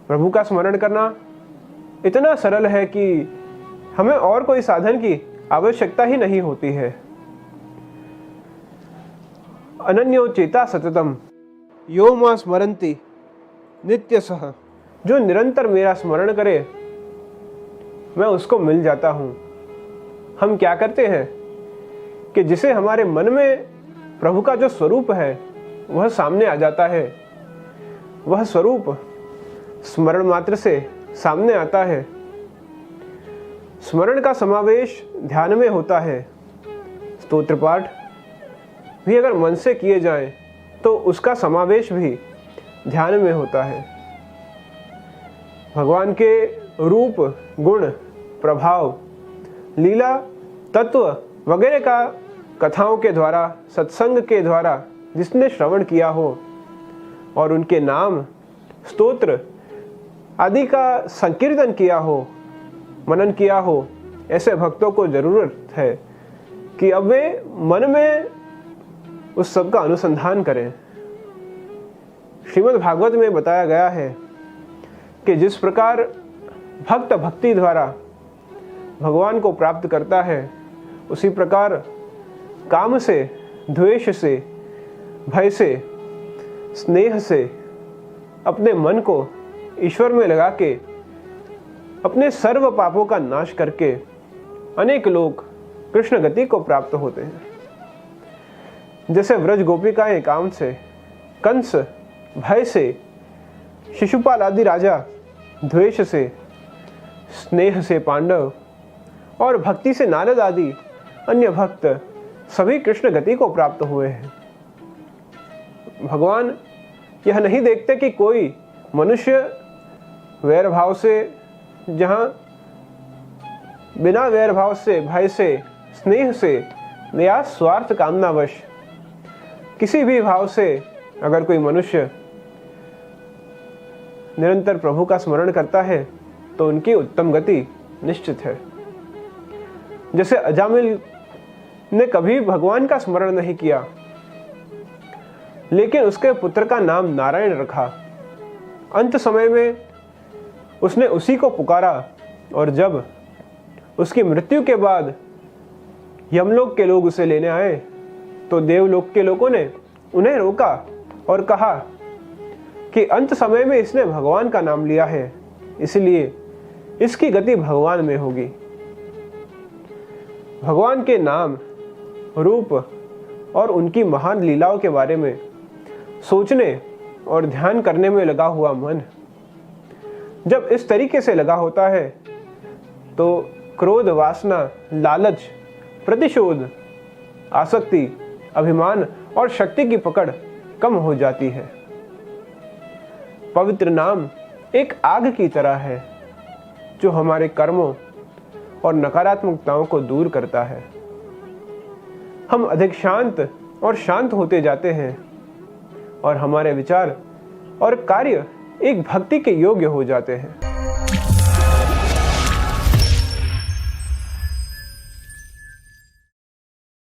प्रभु का स्मरण करना इतना सरल है कि हमें और कोई साधन की आवश्यकता ही नहीं होती है। अनन्यो चेता सततम यो मां स्मरन्ति नित्यसः, जो निरंतर मेरा स्मरण करे मैं उसको मिल जाता हूँ। हम क्या करते हैं कि जिसे हमारे मन में प्रभु का जो स्वरूप है वह सामने आ जाता है, वह स्वरूप स्मरण मात्र से सामने आता है। स्मरण का समावेश ध्यान में होता है। स्तोत्र पाठ भी अगर मन से किए जाएं तो उसका समावेश भी ध्यान में होता है। भगवान के रूप, गुण, प्रभाव, लीला, तत्व वगैरह का कथाओं के द्वारा, सत्संग के द्वारा जिसने श्रवण किया हो और उनके नाम, स्तोत्र आदि का संकीर्तन किया हो, मनन किया हो, ऐसे भक्तों को जरूरत है कि अब वे मन में उस सब का अनुसंधान करें। श्रीमद् भागवत में बताया गया है कि जिस प्रकार भक्त भक्ति द्वारा भगवान को प्राप्त करता है, उसी प्रकार काम से, द्वेष से, भय से, स्नेह से अपने मन को ईश्वर में लगा के अपने सर्व पापों का नाश करके अनेक लोग कृष्ण गति को प्राप्त होते हैं। जैसे व्रज गोपिकाएं काम से, कंस भय से, शिशुपाल आदि राजा द्वेष से, स्नेह से पांडव और भक्ति से नारद आदि अन्य भक्त सभी कृष्ण गति को प्राप्त हुए हैं। भगवान यह नहीं देखते कि कोई मनुष्य वैर भाव से, जहां बिना वैर भाव से, भय से, स्नेह से या स्वार्थ कामनावश किसी भी भाव से अगर कोई मनुष्य निरंतर प्रभु का स्मरण करता है तो उनकी उत्तम गति निश्चित है। जैसे अजामिल ने कभी भगवान का स्मरण नहीं किया, लेकिन उसके पुत्र का नाम नारायण रखा। अंत समय में उसने उसी को पुकारा और जब उसकी मृत्यु के बाद यमलोक के लोग उसे लेने आए तो देवलोक के लोगों ने उन्हें रोका और कहा कि अंत समय में इसने भगवान का नाम लिया है, इसलिए इसकी गति भगवान में होगी। भगवान के नाम, रूप और उनकी महान लीलाओं के बारे में सोचने और ध्यान करने में लगा हुआ मन जब इस तरीके से लगा होता है तो क्रोध, वासना, लालच, प्रतिशोध, आसक्ति, अभिमान और शक्ति की पकड़ कम हो जाती है। पवित्र नाम एक आग की तरह है जो हमारे कर्मों और नकारात्मकताओं को दूर करता है। हम अधिक शांत और शांत होते जाते हैं और हमारे विचार और कार्य एक भक्ति के योग्य हो जाते हैं।